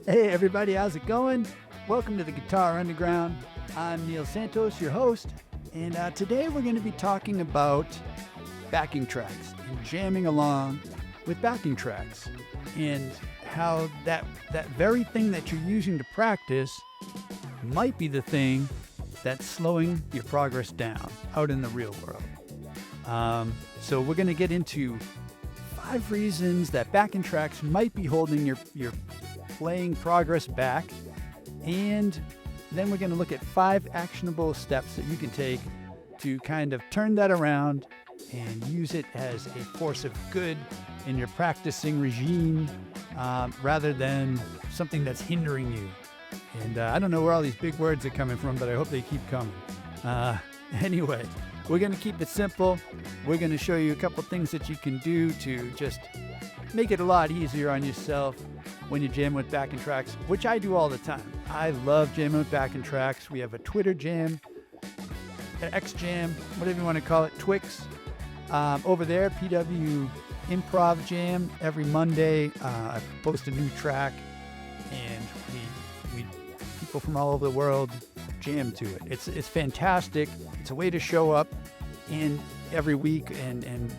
Hey everybody, how's it going? Welcome to the Guitar Underground. I'm Neil Santos, your host, and today we're going to be talking about backing tracks and jamming along with backing tracks and how that very thing that you're using to practice might be the thing that's slowing your progress down out in the real world. So we're going to get into 5 reasons that backing tracks might be holding your playing progress back, and then we're going to look at 5 actionable steps that you can take to kind of turn that around and use it as a force of good in your practicing regime rather than something that's hindering you. And I don't know where all these big words are coming from, but I hope they keep coming. Anyway, we're going to keep it simple. We're going to show you a couple things that you can do to just make it a lot easier on yourself when you jam with backing tracks, which I do all the time. I love jamming with backing tracks. We have a Twitter jam, an X jam, whatever you want to call it, Twix. Over there, PW Improv Jam. Every Monday, I post a new track, and we people from all over the world jam to it. It's fantastic. It's a way to show up in every week and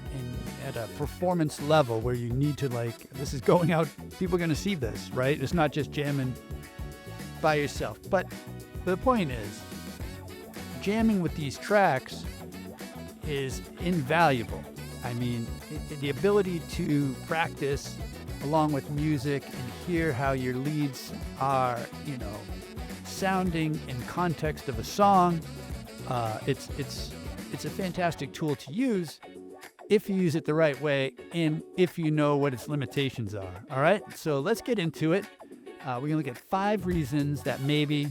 at a performance level where you need to, like, this is going out, people are going to see this, right? It's not just jamming by yourself. But the point is, jamming with these tracks is invaluable. I mean, the ability to practice along with music and hear how your leads are, sounding in context of a song, it's a fantastic tool to use if you use it the right way and if you know what its limitations are. All right, so let's get into it. We're going to look at 5 reasons that maybe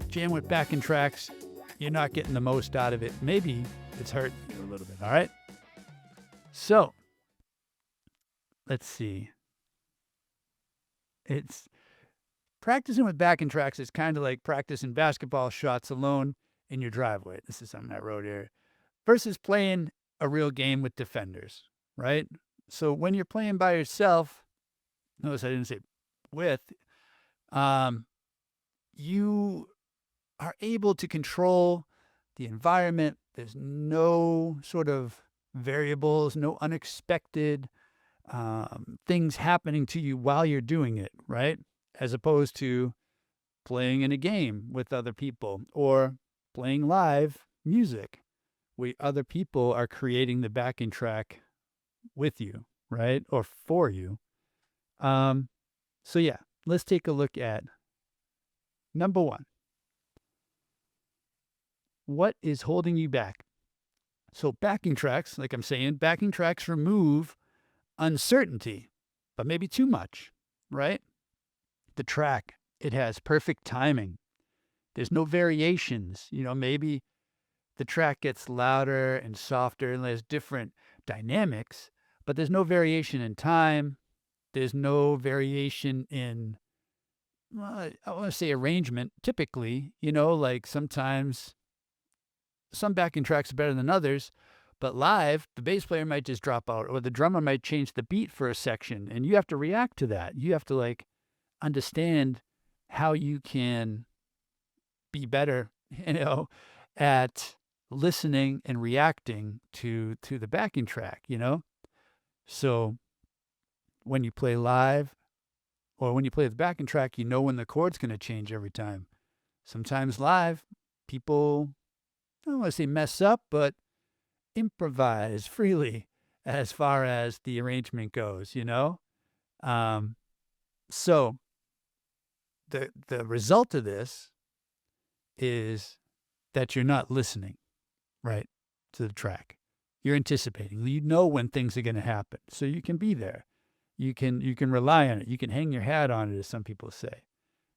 jam with backing tracks, you're not getting the most out of it. Maybe it's hurting you a little bit. All right, so let's see. It's practicing with backing tracks is kind of like practicing basketball shots alone in your driveway. This is something I wrote here. Versus playing a real game with defenders, right? So when you're playing by yourself, notice I didn't say with, you are able to control the environment. There's no sort of variables, no unexpected things happening to you while you're doing it, right? As opposed to playing in a game with other people or playing live music where other people are creating the backing track with you, right? Or for you. So yeah, let's take a look at number 1. What is holding you back? So backing tracks, like I'm saying, backing tracks remove uncertainty, but maybe too much, right? The track, it has perfect timing. There's no variations. Maybe the track gets louder and softer and there's different dynamics, but there's no variation in time. There's no variation in, I want to say arrangement. Typically, like sometimes some backing tracks are better than others, but live, the bass player might just drop out or the drummer might change the beat for a section and you have to react to that. You have to understand how you can be better, at listening and reacting to the backing track, So when you play live or when you play the backing track, you know when the chord's going to change every time. Sometimes live, people, I don't want to say mess up, but improvise freely as far as the arrangement goes, So the result of this is that you're not listening, right, to the track. You're anticipating. You know when things are going to happen, so you can be there. You can rely on it. You can hang your hat on it, as some people say,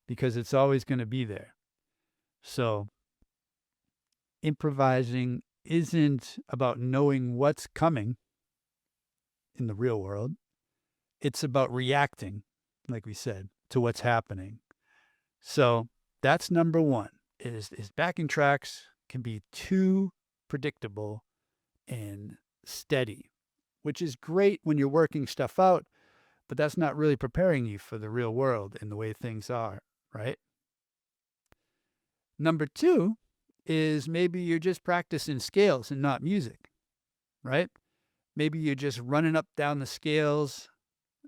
because it's always going to be there. So improvising isn't about knowing what's coming in the real world. It's about reacting, like we said, to what's happening. So that's number 1. Is backing tracks can be too predictable and steady, which is great when you're working stuff out, but that's not really preparing you for the real world and the way things are, right? Number two is maybe you're just practicing scales and not music, right? Maybe you're just running up down the scales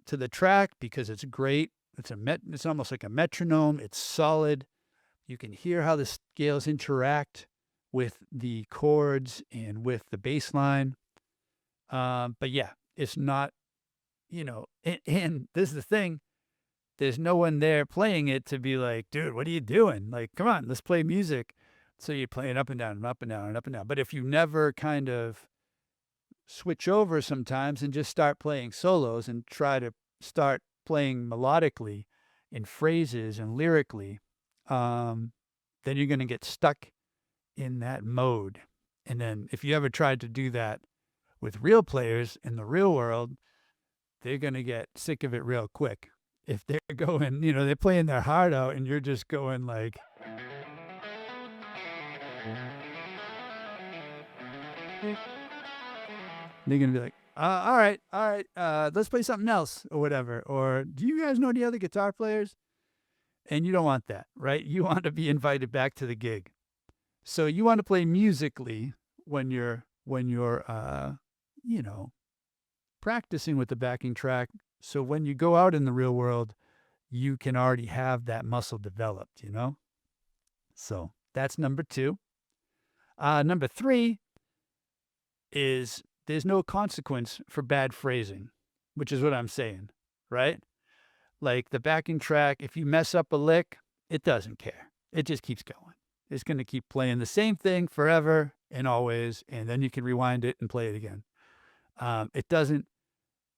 to the track because it's great. It's almost like a metronome. It's solid. You can hear how the scales interact with the chords and with the bass line. But yeah, it's not, and this is the thing. There's no one there playing it to be like, dude, what are you doing? Like, come on, let's play music. So you're playing up and down and up and down and up and down. But if you never kind of switch over sometimes and just start playing solos and try to start playing melodically in phrases and lyrically, then you're going to get stuck in that mode. And then if you ever tried to do that with real players in the real world, they're going to get sick of it real quick. If they're going, they're playing their heart out and you're just going like, they're going to be like, all right, let's play something else or whatever. Or do you guys know any other guitar players? And you don't want that, right? You want to be invited back to the gig. So you want to play musically when you're practicing with the backing track. So when you go out in the real world, you can already have that muscle developed, So that's number two. Number three is there's no consequence for bad phrasing, which is what I'm saying, right? Like the backing track, if you mess up a lick, it doesn't care. It just keeps going. It's going to keep playing the same thing forever and always, and then you can rewind it and play it again. It doesn't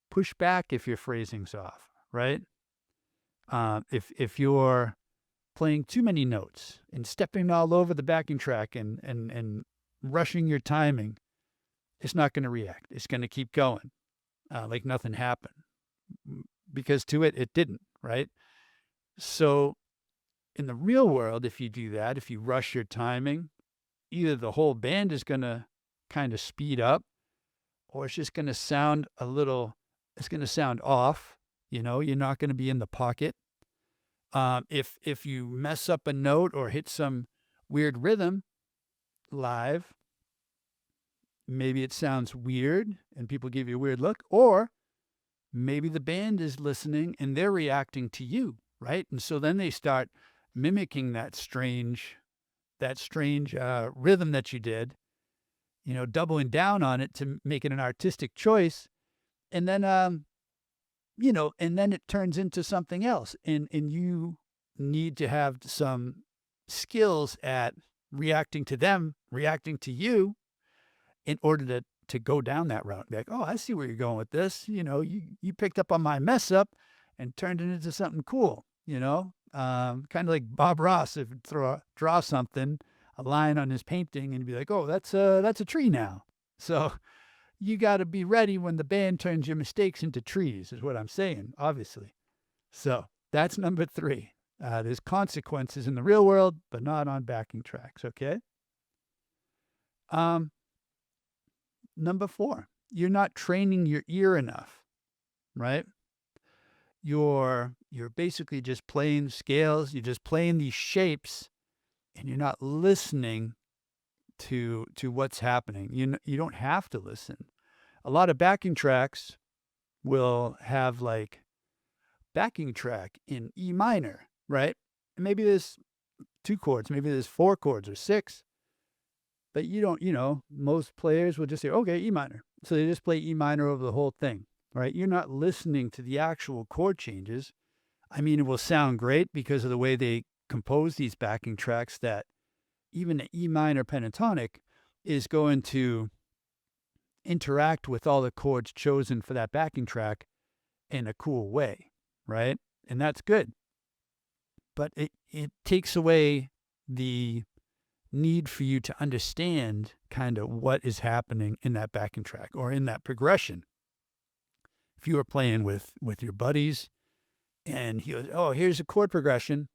push back if your phrasing's off, right? If you're playing too many notes and stepping all over the backing track and rushing your timing, it's not going to react. It's going to keep going like nothing happened because to it didn't, right? So in the real world, if you do that, if you rush your timing, either the whole band is going to kind of speed up or it's just going to sound it's going to sound off. You're not going to be in the pocket. If you mess up a note or hit some weird rhythm live, maybe it sounds weird and people give you a weird look, or maybe the band is listening and they're reacting to you, right? And so then they start mimicking that strange rhythm that you did, doubling down on it to make it an artistic choice. And then, and then it turns into something else. And you need to have some skills at reacting to them, reacting to you in order to go down that route. Like, oh, I see where you're going with this. You picked up on my mess up and turned it into something cool, kind of like Bob Ross, if draw something, a line on his painting and be like, oh, that's a tree now. So you got to be ready when the band turns your mistakes into trees, is what I'm saying, obviously. So that's number three. There's consequences in the real world, but not on backing tracks, okay? Number four, you're not training your ear enough, right? You're basically just playing scales, you're just playing these shapes, and you're not listening to what's happening. You don't have to listen. A lot of backing tracks will have like backing track in E minor, right? And maybe there's 2 chords, maybe there's 4 chords or 6. But you don't, most players will just say, okay, E minor. So they just play E minor over the whole thing, right? You're not listening to the actual chord changes. I mean, it will sound great because of the way they compose these backing tracks that even the E minor pentatonic is going to interact with all the chords chosen for that backing track in a cool way, right? And that's good. But it takes away the need for you to understand kind of what is happening in that backing track or in that progression. If you were playing with your buddies and he goes, oh, here's a chord progression,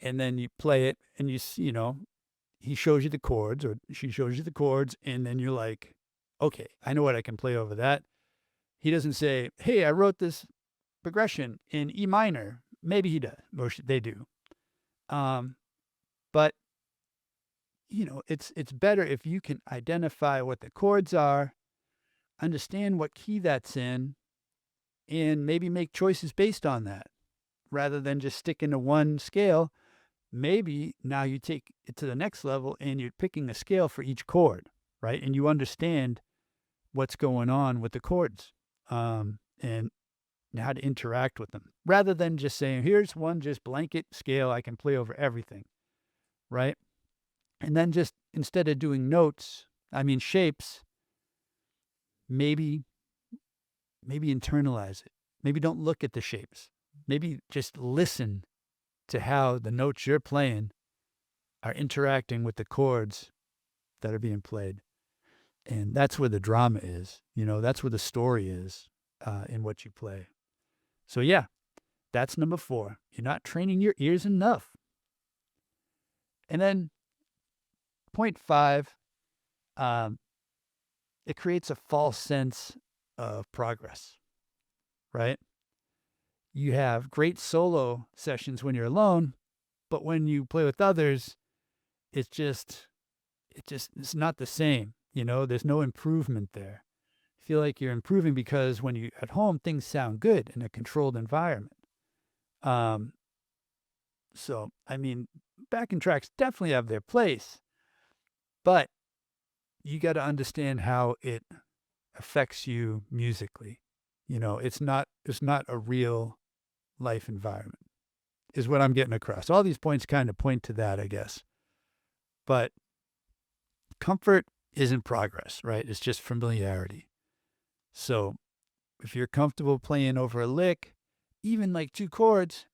and then you play it and he shows you the chords or she shows you the chords, and then you're like, okay, I know what I can play over that. He doesn't say, hey, I wrote this progression in E minor. Maybe he does, or they do. But it's better if you can identify what the chords are, understand what key that's in, and maybe make choices based on that, rather than just sticking to one scale. Maybe now you take it to the next level and you're picking a scale for each chord, right? And you understand what's going on with the chords, and how to interact with them, rather than just saying, here's one just blanket scale I can play over everything, right? And then just instead of doing shapes, maybe internalize it. Maybe don't look at the shapes. Maybe just listen to how the notes you're playing are interacting with the chords that are being played. And that's where the drama is. That's where the story is in what you play. So yeah, that's number 4. You're not training your ears enough. And then point 5, it creates a false sense of progress, right? You have great solo sessions when you're alone, but when you play with others, it's not the same. There's no improvement there. I feel like you're improving because when you're at home, things sound good in a controlled environment. So, backing tracks definitely have their place, but you got to understand how it affects you musically. It's not a real life environment, is what I'm getting across. All these points kind of point to that, I guess. But comfort isn't progress, right? It's just familiarity. So if you're comfortable playing over a lick, even like 2 chords,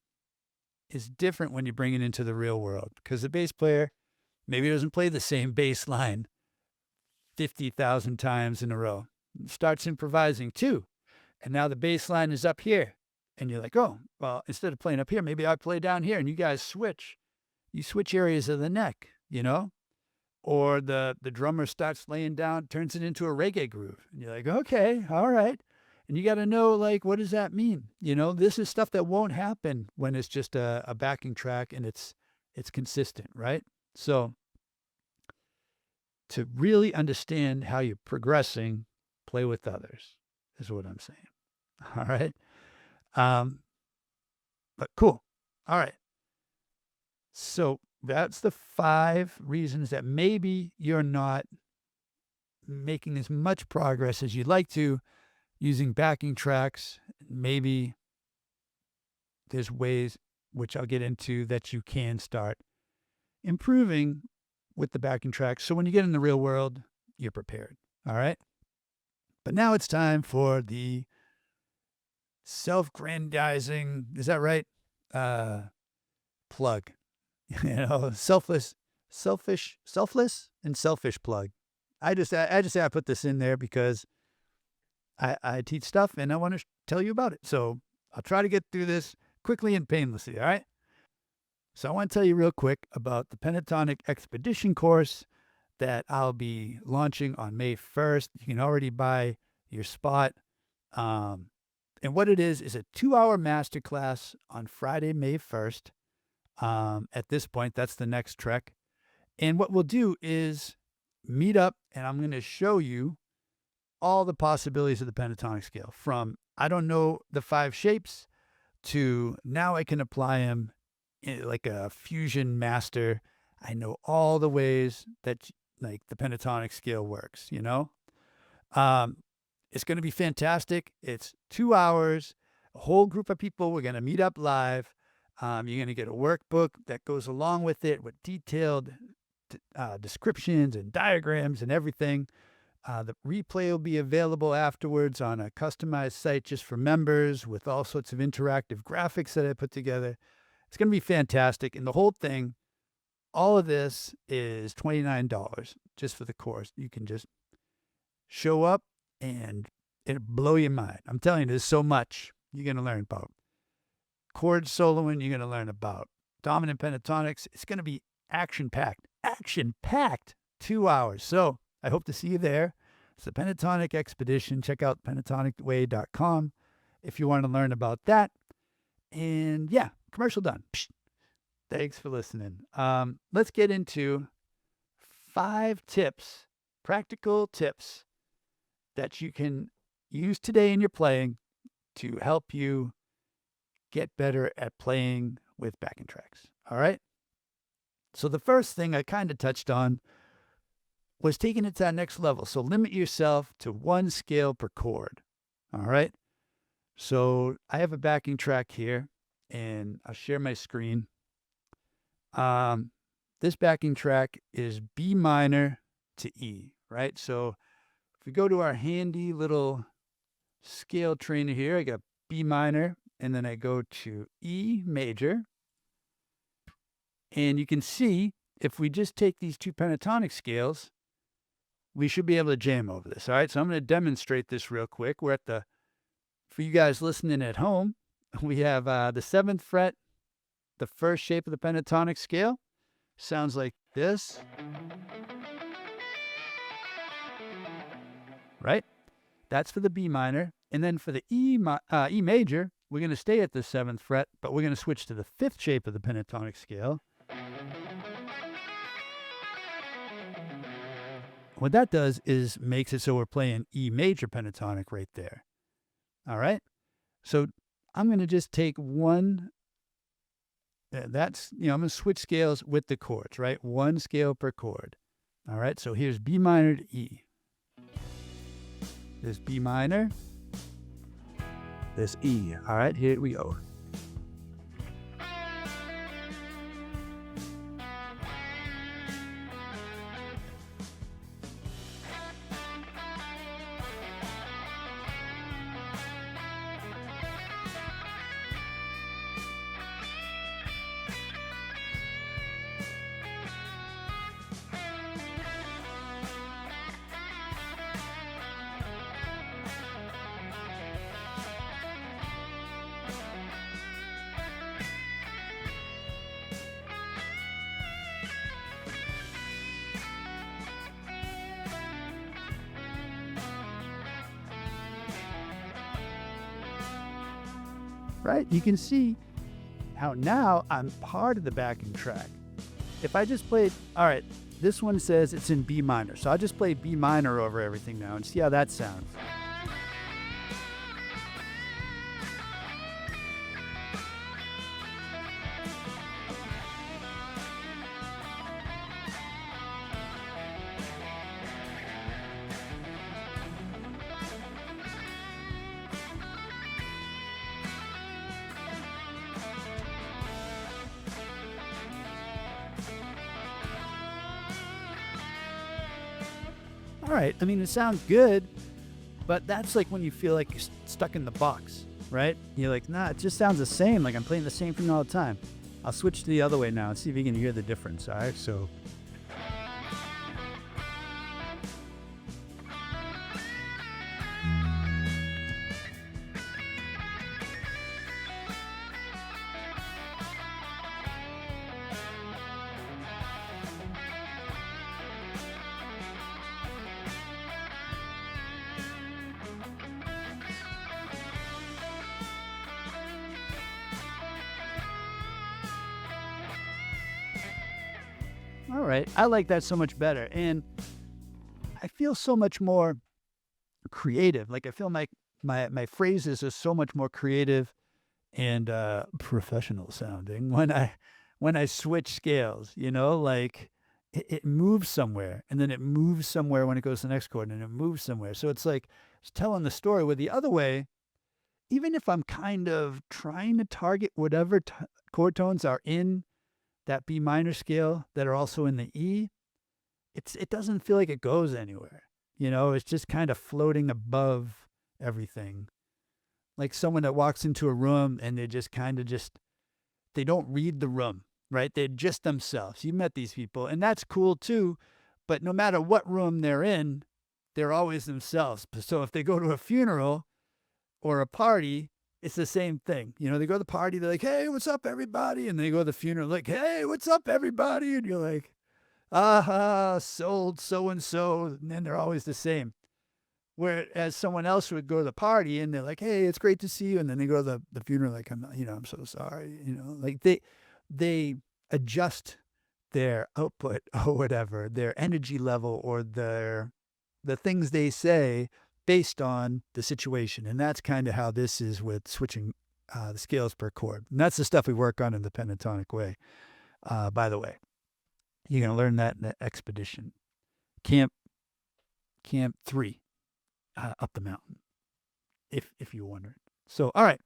is different when you bring it into the real world, because the bass player maybe doesn't play the same bass line 50,000 times in a row. Starts improvising too. And now the bass line is up here. And you're like, oh, well, instead of playing up here, maybe I play down here. And you guys switch. You switch areas of the neck, Or the drummer starts laying down, turns it into a reggae groove. And you're like, okay, all right. And you got to know, what does that mean? This is stuff that won't happen when it's just a backing track and it's consistent, right? So to really understand how you're progressing, play with others is what I'm saying. All right. But cool. All right. So that's the 5 reasons that maybe you're not making as much progress as you'd like to using backing tracks. Maybe there's ways, which I'll get into, that you can start improving with the backing tracks. So when you get in the real world, you're prepared. All right. But now it's time for the self-grandizing, is that right? Plug. Selfless and selfish plug. I just say I put this in there because I teach stuff and I want to tell you about it. So I'll try to get through this quickly and painlessly, all right? So I want to tell you real quick about the Pentatonic Expedition course that I'll be launching on May 1st. You can already buy your spot. And what it is a 2-hour masterclass on Friday, May 1st. At this point, that's the next trek. And what we'll do is meet up, and I'm going to show you all the possibilities of the pentatonic scale, from I don't know the 5 shapes to now I can apply them like a fusion master. I know all the ways that the pentatonic scale works, It's going to be fantastic. It's 2 hours, a whole group of people. We're going to meet up live. You're going to get a workbook that goes along with it with detailed descriptions and diagrams and everything. The replay will be available afterwards on a customized site just for members with all sorts of interactive graphics that I put together. It's going to be fantastic. And the whole thing, all of this is $29 just for the course. You can just show up and it'll blow your mind. I'm telling you, there's so much you're going to learn about. Chord soloing, you're going to learn about dominant pentatonics. It's going to be action-packed. 2 hours. So I hope to see you there. It's the Pentatonic Expedition. Check out pentatonicway.com. if you want to learn about that. And yeah, commercial done. Psh, thanks for listening. Let's get into 5 tips, practical tips that you can use today in your playing to help you get better at playing with backing tracks. All right. So the first thing I kind of touched on was taking it to that next level. So limit yourself to 1 scale per chord. All right. So I have a backing track here, and I'll share my screen. This backing track is B minor to E, right? So if we go to our handy little scale trainer here, I got B minor, and then I go to E major. And you can see, if we just take these 2 pentatonic scales, we should be able to jam over this. All right, so I'm going to demonstrate this real quick. We're at for you guys listening at home, we have the 7th fret, the first shape of the pentatonic scale. Sounds like this. Right? That's for the B minor. And then for the E major, we're going to stay at the 7th fret, but we're going to switch to the 5th shape of the pentatonic scale. What that does is makes it so we're playing E major pentatonic right there. All right? So I'm going to just take one. I'm going to switch scales with the chords, right? 1 scale per chord. All right? So here's B minor to E. There's B minor. There's E. All right, here we go. Right? You can see how now I'm part of the backing track. If I just played, all right, this one says it's in B minor. So I'll just play B minor over everything now and see how that sounds. All right, I mean, it sounds good, but that's like when you feel like you're stuck in the box, right? You're like, nah, it just sounds the same. Like I'm playing the same thing all the time. I'll switch to the other way now and see if you can hear the difference. All right, so. All right. I like that so much better. And I feel so much more creative. Like I feel like my phrases are so much more creative and professional sounding when I switch scales, like it moves somewhere and then it moves somewhere when it goes to the next chord and it moves somewhere. So it's like it's telling the story. With the other way, even if I'm kind of trying to target whatever chord tones are in that B minor scale that are also in the E, it doesn't feel like it goes anywhere. It's just kind of floating above everything. Like someone that walks into a room and they just they don't read the room, right? They're just themselves. You met these people, and that's cool too. But no matter what room they're in, they're always themselves. So if they go to a funeral or a party, it's the same thing. They go to the party, they're like, hey, what's up, everybody? And they go to the funeral, like, hey, what's up, everybody? And you're like, aha, sold so-and-so. And then they're always the same. Whereas someone else would go to the party and they're like, "Hey, it's great to see you," and then they go to the funeral like, I'm so sorry," like they adjust their output or whatever, their energy level or the things they say based on the situation, and that's kind of how this is with switching the scales per chord, and that's the stuff we work on in the pentatonic way. By the way, you're gonna learn that in the expedition, Camp 3, up the mountain, if you're wondering. So, all right.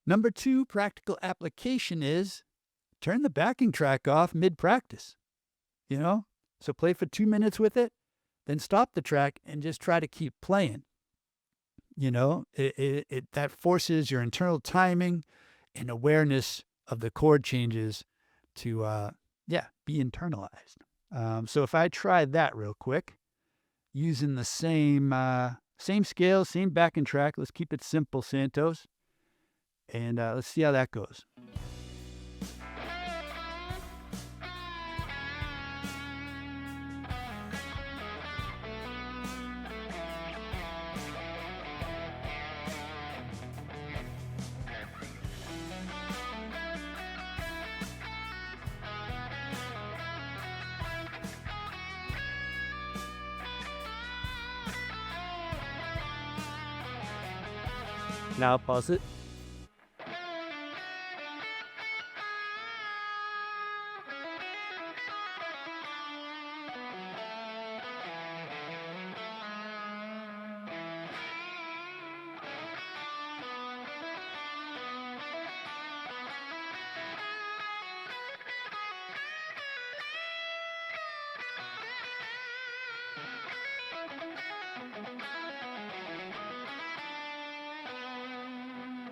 Number 2 practical application is turn the backing track off mid-practice. So play for 2 minutes with it, then stop the track and just try to keep playing. That forces your internal timing and awareness of the chord changes to be internalized. So if I try that real quick, using the same scale, same backing track, let's keep it simple, Santos, and let's see how that goes. Now pause it.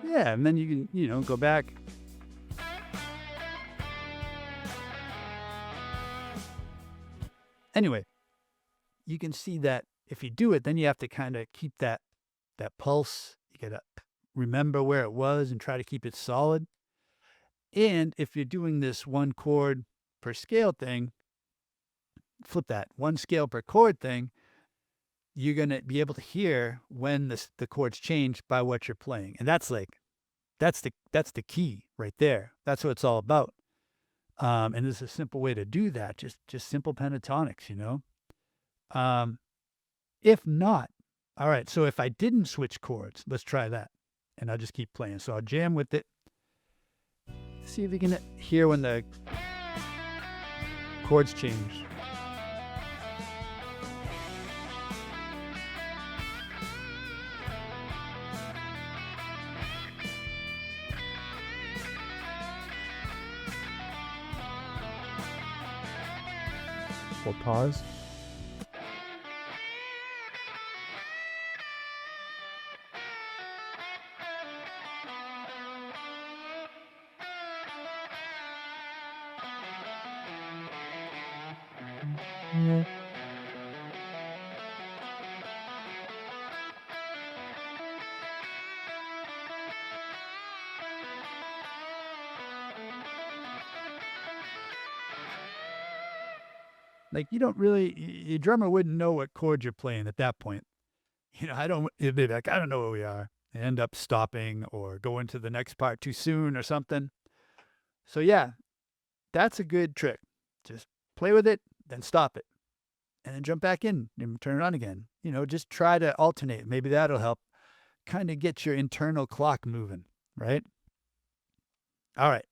Yeah, and then you can, go back. Anyway, you can see that if you do it, then you have to kind of keep that pulse. You got to remember where it was and try to keep it solid. And if you're doing this 1 chord per scale thing, flip that, 1 scale per chord thing, you're going to be able to hear when the chords change by what you're playing. And that's the key right there. That's what it's all about. And there's a simple way to do that. Just simple pentatonics, If not, all right, so if I didn't switch chords, let's try that. And I'll just keep playing. So I'll jam with it. See if you can hear when the chords change. We'll pause. Yeah. Like your drummer wouldn't know what chord you're playing at that point. It'd be like, I don't know where we are. They end up stopping or going to the next part too soon or something. So yeah, that's a good trick. Just play with it, then stop it. And then jump back in and turn it on again. Just try to alternate. Maybe that'll help kind of get your internal clock moving, right? All right.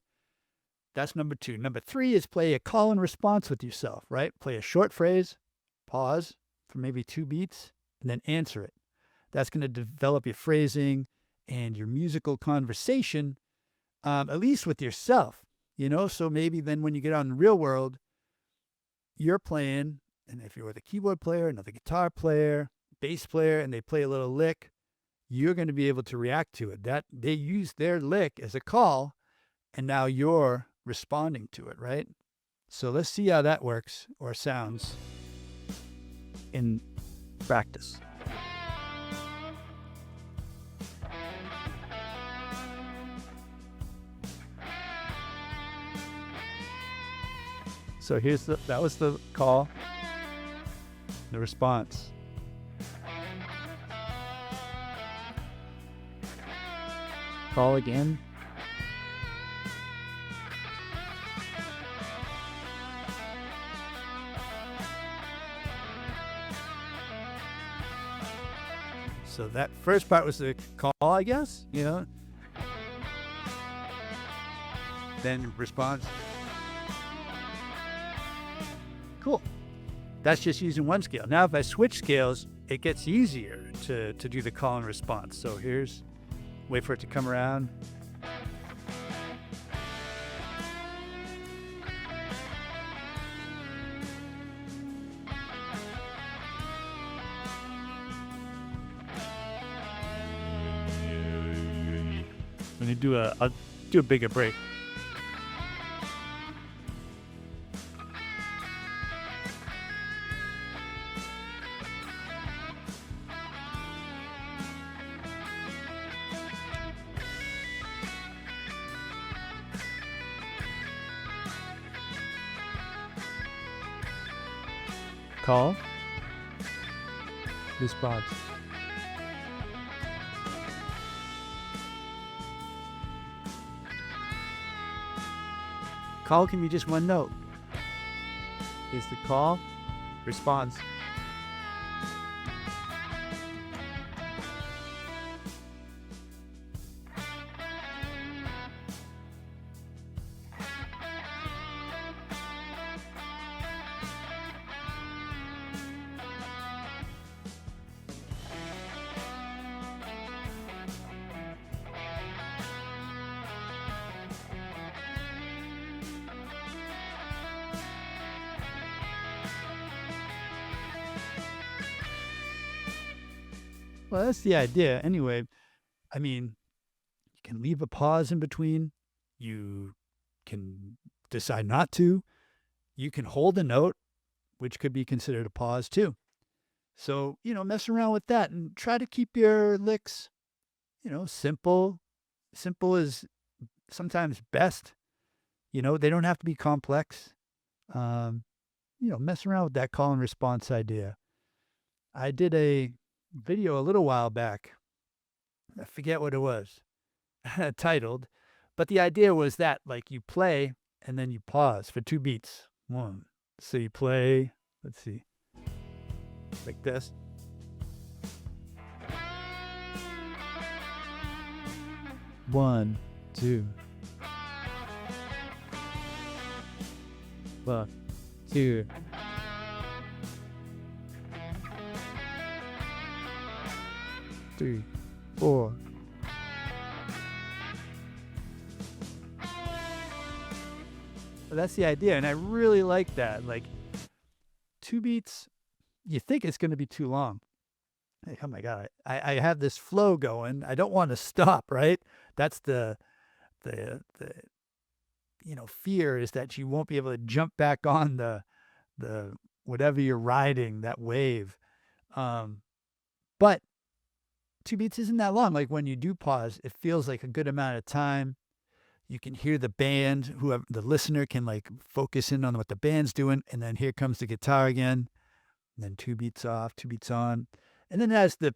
That's number 2. Number 3 is play a call and response with yourself, right? Play a short phrase, pause for maybe 2 beats, and then answer it. That's going to develop your phrasing and your musical conversation, at least with yourself, So maybe then when you get out in the real world, you're playing, and if you're with a keyboard player, another guitar player, bass player, and they play a little lick, you're going to be able to react to it. That they use their lick as a call, and now you're responding to it, right? So let's see how that works or sounds in practice. So that was the call, the response. call again. So that first part was the call, I guess, Then response. Cool. That's just using one scale. Now, if I switch scales, it gets easier to do the call and response. So here's, wait for it to come around. When you do I'll do a bigger break. Call. Response. Call can be just one note. Is the call. Response. Well, that's the idea. Anyway, I mean, you can leave a pause in between. You can decide not to. You can hold a note, which could be considered a pause too. So, mess around with that and try to keep your licks, simple. Simple is sometimes best. They don't have to be complex. Mess around with that call and response idea. I did a video a little while back. I forget what it was titled, but the idea was that like you play and then you pause for 2 beats. One. So you play, let's see, like this. One, two. 1, 2. Three, 4. Well, that's the idea, and I really like that. Like 2 beats, you think it's going to be too long. Hey, oh my God, I have this flow going. I don't want to stop. Right? That's the fear is that you won't be able to jump back on the whatever you're riding, that wave. But 2 beats isn't that long. Like when you do pause, it feels like a good amount of time. You can hear the band, whoever the listener can like focus in on what the band's doing, and then here comes the guitar again. And then 2 beats off, 2 beats on. And then as the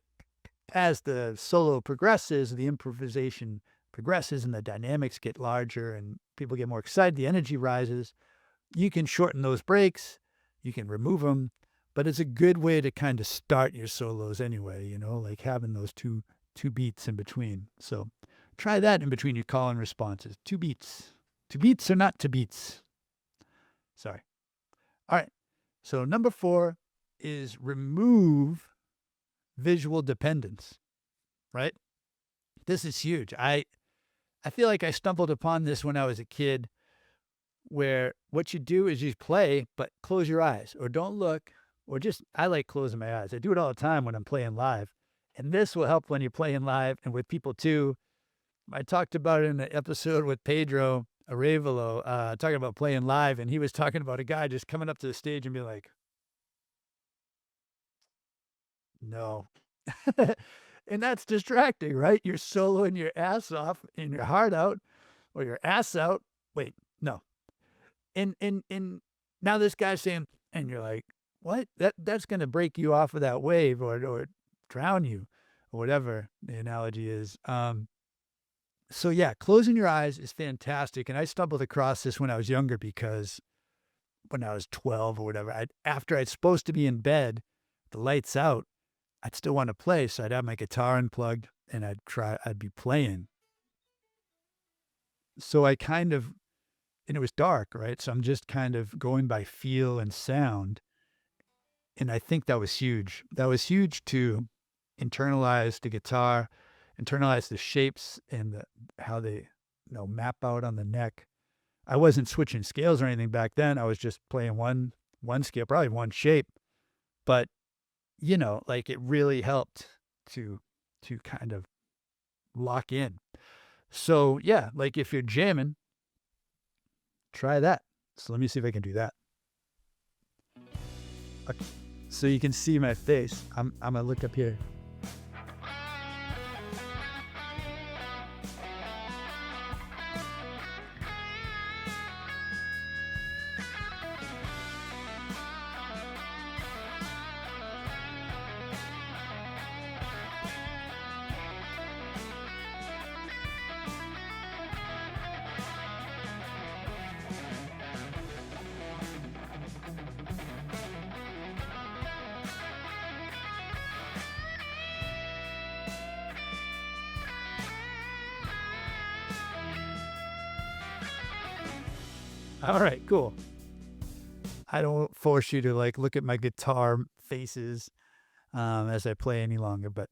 solo progresses, the improvisation progresses and the dynamics get larger and people get more excited, the energy rises, you can shorten those breaks, you can remove them. But it's a good way to kind of start your solos anyway, like having those two beats in between. So try that in between your call and responses. 2 beats. 2 beats or not 2 beats. Sorry. All right. So number 4 is remove visual dependence, right? This is huge. I feel like I stumbled upon this when I was a kid, where what you do is you play, but close your eyes or don't look. Or just, I like closing my eyes. I do it all the time when I'm playing live. And this will help when you're playing live and with people too. I talked about it in an episode with Pedro Arevalo, talking about playing live. And he was talking about a guy just coming up to the stage and be like, no. And that's distracting, right? You're soloing your ass off and your heart out or your ass out. Wait, no. And now this guy's saying, and you're like, what? That's going to break you off of that wave or drown you or whatever the analogy is. So yeah, closing your eyes is fantastic. And I stumbled across this when I was younger because when I was 12 or whatever, after I'd supposed to be in bed, the lights out, I'd still want to play. So I'd have my guitar unplugged and I'd be playing. So and it was dark, right? So I'm just kind of going by feel and sound. And I think that was huge. That was huge to internalize the guitar, internalize the shapes and how they, map out on the neck. I wasn't switching scales or anything back then. I was just playing one scale, probably one shape. But, like it really helped to kind of lock in. So yeah, like if you're jamming, try that. So let me see if I can do that. Okay. So you can see my face. I'm gonna look up here. All right, cool. I don't force you to like look at my guitar faces as I play any longer, but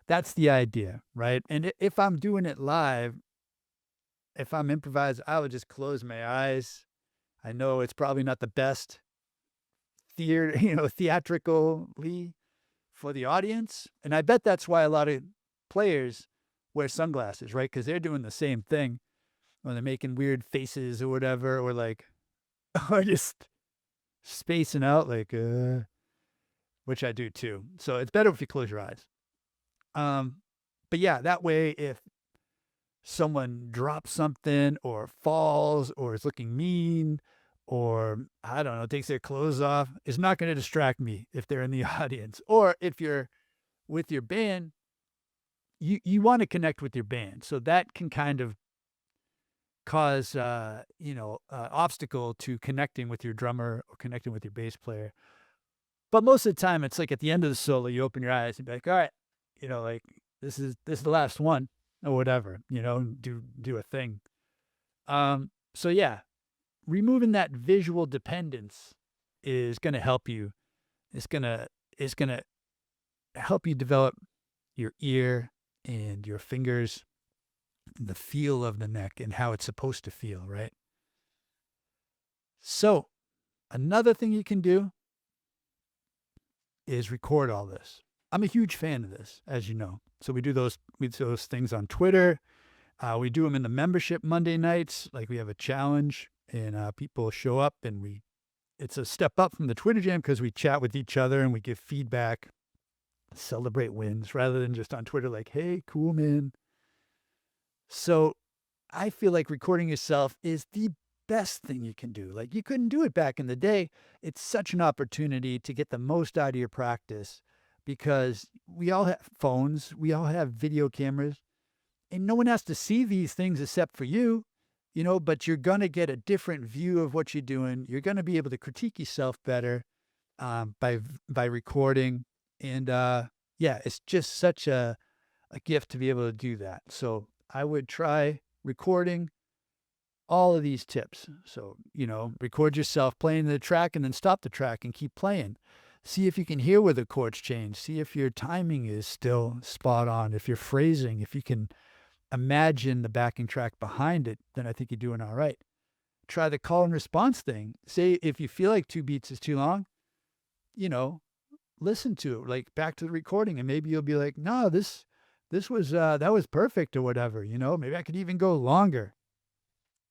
that's the idea, right? And if I'm doing it live, if I'm improvised, I would just close my eyes. I know it's probably not the best theatrically for the audience, and I bet that's why a lot of players wear sunglasses, right? Because they're doing the same thing when they're making weird faces or whatever, or like, or just spacing out, like, which I do too. So it's better if you close your eyes. But yeah, that way, if someone drops something or falls or is looking mean or I don't know, takes their clothes off, it's not going to distract me if they're in the audience. Or if you're with your band, you want to connect with your band. So that can kind of cause, obstacle to connecting with your drummer or connecting with your bass player. But most of the time, it's like at the end of the solo, you open your eyes and be like, all right, like this is the last one or whatever, do a thing. So yeah, removing that visual dependence is going to help you. It's going to help you develop your ear and your fingers, the feel of the neck and how it's supposed to feel, right? So another thing you can do is record all this. I'm a huge fan of this, as you know. So we do those things on Twitter. We do them in the membership Monday nights. Like we have a challenge and people show up and it's a step up from the Twitter jam because we chat with each other and we give feedback, celebrate wins rather than just on Twitter like, hey, cool, man. So I feel like recording yourself is the best thing you can do. Like you couldn't do it back in the day. It's such an opportunity to get the most out of your practice because we all have phones, we all have video cameras, and no one has to see these things except for you, but you're going to get a different view of what you're doing. You're going to be able to critique yourself better by recording. And it's just such a gift to be able to do that. So I would try recording all of these tips. So, record yourself playing the track and then stop the track and keep playing. See if you can hear where the chords change. See if your timing is still spot on. If you're phrasing, if you can imagine the backing track behind it, then I think you're doing all right. Try the call and response thing. Say if you feel like 2 beats is too long, listen to it, like back to the recording, and maybe you'll be like, no, this was that was perfect or whatever. Maybe I could even go longer.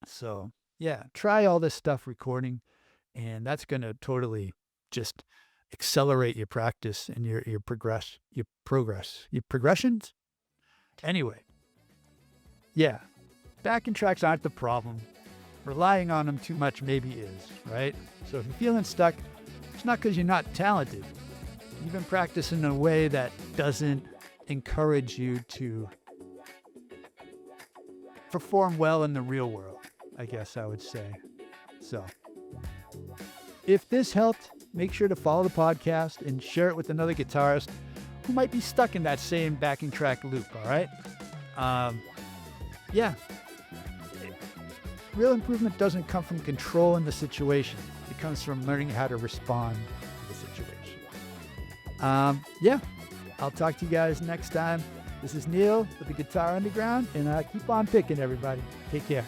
So yeah, try all this stuff recording, and that's gonna totally just accelerate your practice and your progressions. Anyway, yeah, backing tracks aren't the problem. Relying on them too much maybe is, right? So if you're feeling stuck, it's not because you're not talented. You've been practicing in a way that doesn't encourage you to perform well in the real world, I guess I would say. So, if this helped, make sure to follow the podcast and share it with another guitarist who might be stuck in that same backing track loop, all right? Yeah. Real improvement doesn't come from controlling the situation. It comes from learning how to respond to the situation. Yeah. I'll talk to you guys next time. This is Neil with the Guitar Underground, and keep on picking, everybody. Take care.